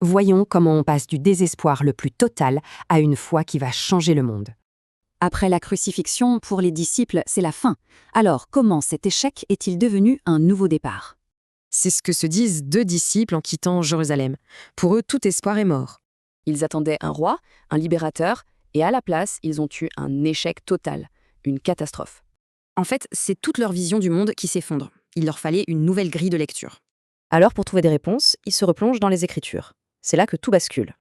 Voyons comment on passe du désespoir le plus total à une foi qui va changer le monde. Après la crucifixion, pour les disciples, c'est la fin. Alors, comment cet échec est-il devenu un nouveau départ? C'est ce que se disent 2 disciples en quittant Jérusalem. Pour eux, tout espoir est mort. Ils attendaient un roi, un libérateur, et à la place, ils ont eu un échec total, une catastrophe. En fait, c'est toute leur vision du monde qui s'effondre. Il leur fallait une nouvelle grille de lecture. Alors, pour trouver des réponses, ils se replongent dans les Écritures. C'est là que tout bascule.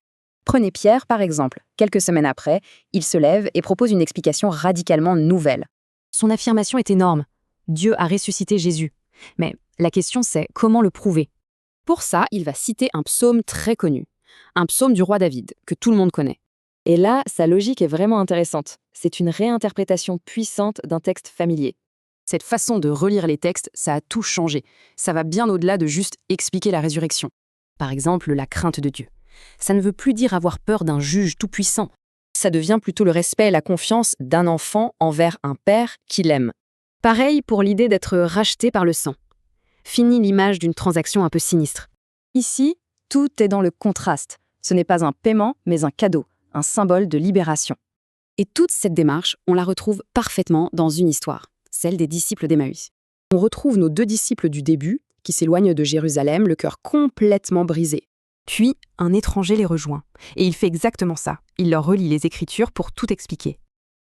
Prenez Pierre, par exemple. Quelques semaines après, il se lève et propose une explication radicalement nouvelle. Son affirmation est énorme. Dieu a ressuscité Jésus. Mais la question c'est comment le prouver? Pour ça, il va citer un psaume très connu, un psaume du roi David, que tout le monde connaît. Et là, sa logique est vraiment intéressante. C'est une réinterprétation puissante d'un texte familier. Cette façon de relire les textes, ça a tout changé. Ça va bien au-delà de juste expliquer la résurrection. Par exemple, la crainte de Dieu. Ça ne veut plus dire avoir peur d'un juge tout-puissant. Ça devient plutôt le respect et la confiance d'un enfant envers un père qui l'aime. Pareil pour l'idée d'être racheté par le sang. Fini l'image d'une transaction un peu sinistre. Ici, tout est dans le contraste. Ce n'est pas un paiement, mais un cadeau, un symbole de libération. Et toute cette démarche, on la retrouve parfaitement dans une histoire, celle des disciples d'Emmaüs. On retrouve nos 2 disciples du début, qui s'éloignent de Jérusalem, le cœur complètement brisé. Puis, un étranger les rejoint. Et il fait exactement ça. Il leur relie les Écritures pour tout expliquer.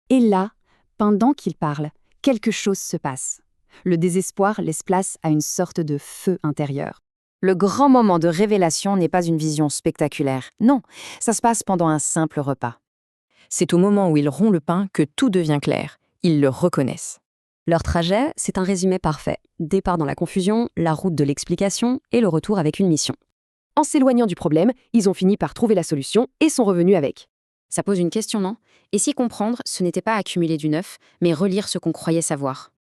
Et là, pendant qu'ils parlent, quelque chose se passe. Le désespoir laisse place à une sorte de feu intérieur. Le grand moment de révélation n'est pas une vision spectaculaire. Non, ça se passe pendant un simple repas. C'est au moment où ils rompent le pain que tout devient clair. Ils le reconnaissent. Leur trajet, c'est un résumé parfait. Départ dans la confusion, la route de l'explication et le retour avec une mission. En s'éloignant du problème, ils ont fini par trouver la solution et sont revenus avec. Ça pose une question, non? Et si comprendre, ce n'était pas accumuler du neuf, mais relire ce qu'on croyait savoir?